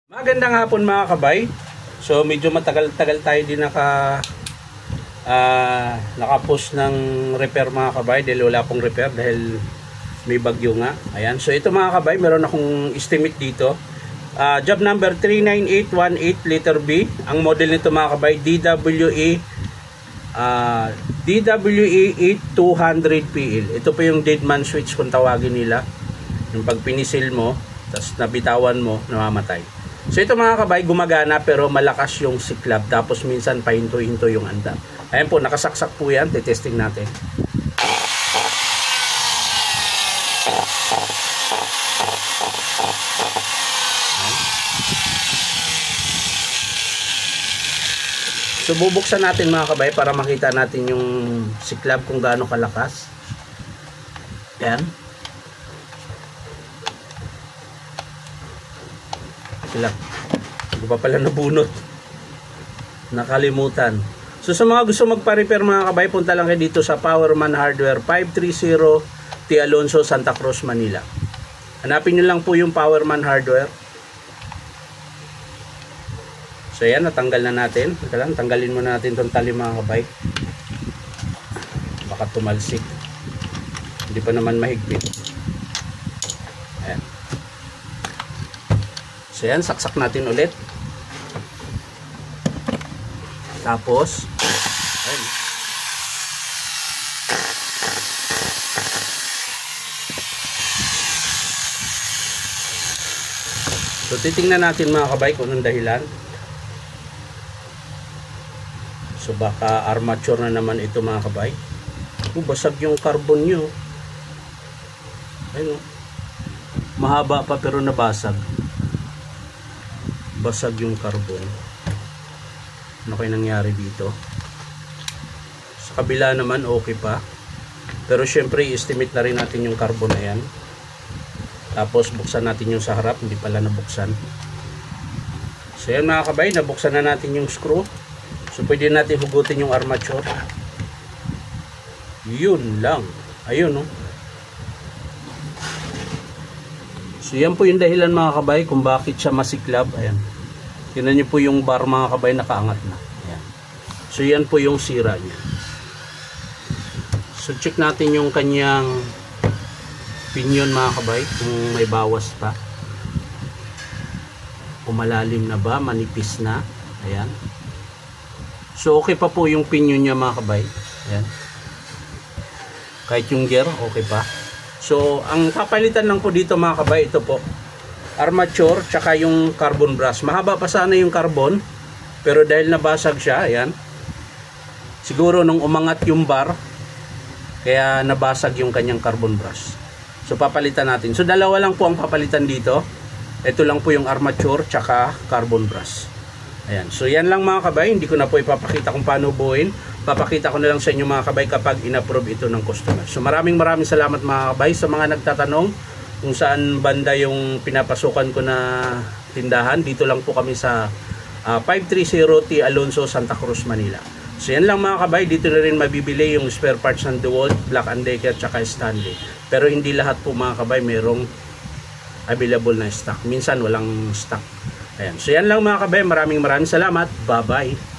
Magandang hapon mga kabay. So medyo matagal-tagal tayo din nakapost ng repair mga kabay dahil wala pong repair dahil may bagyo nga. Ayan. So ito mga kabay, meron akong estimate dito. Job number 39818 letter B. Ang model nito mga kabay, DWE 8200PL. Ito po yung dead man switch kung tawagin nila. Yung pag pinisil mo, tapos nabitawan mo, namamatay. So ito mga kabay, gumagana pero malakas yung siklab. Tapos minsan pahinto-hinto yung andam. Ayan po, nakasaksak po yan. Tetesting natin. So bubuksan natin mga kabay para makita natin yung siklab kung gaano kalakas. Ayan. Lang. Hindi pa pala nabunot. Nakalimutan. So sa mga gusto magpa-repair mga kabay, punta lang kayo dito sa Powerman Hardware 530 T. Alonso, Santa Cruz, Manila. Hanapin nyo lang po yung Powerman Hardware. So yan, natanggal na natin. Tanggalin muna natin itong tali mga kabay. Baka tumalsik. Hindi pa naman mahigpit. Ayan. So yan, saksak natin ulit. Tapos ayan. So titingnan natin mga kabay kung anong dahilan. So baka armature na naman ito mga kabay. Basag yung carbon nyo. Ayun, mahaba pa pero nabasag. Basag yung carbon. Ano kaya nangyari dito? Sa kabila naman okay pa. Pero syempre i-estimate na rin natin yung carbon na yan. Tapos buksan natin yung sa harap. Hindi pala nabuksan. So yan mga kabay, nabuksan na natin yung screw. So pwede natin hugutin yung armature. Yun lang. Ayun, no? So yan po yung dahilan mga kabay kung bakit siya masiklab. Ayan. Tingnan niyo po yung bar mga kabay, nakaangat na. Ayan. So yan po yung sira niya. So check natin yung kanyang pinion mga kabay kung may bawas pa. Kung malalim na ba, manipis na. Ayan. So okay pa po yung pinion niya mga kabay. Ayan. Kahit yung gear, okay pa. So, ang papalitan lang po dito mga kabay, ito po. Armature, tsaka yung carbon brush. Mahaba pa sana yung carbon, pero dahil nabasag siya, ayan. Siguro nung umangat yung bar, kaya nabasag yung kanyang carbon brush. So, papalitan natin. So, dalawa lang po ang papalitan dito. Ito lang po yung armature, tsaka carbon brush. Ayan. So, yan lang mga kabay. Hindi ko na po ipapakita kung paano buuin. Papakita ko na lang sa inyo mga kabay kapag in-approve ito ng customer. So maraming salamat mga kabay sa mga nagtatanong kung saan banda yung pinapasukan ko na tindahan. Dito lang po kami sa 530 T. Alonso, Santa Cruz, Manila. So yan lang mga kabay. Dito na rin mabibili yung spare parts ng DeWalt, Black & Decker, tsaka Stanley. Pero hindi lahat po mga kabay merong available na stock. Minsan walang stock. Ayan. So yan lang mga kabay. Maraming salamat. Bye-bye.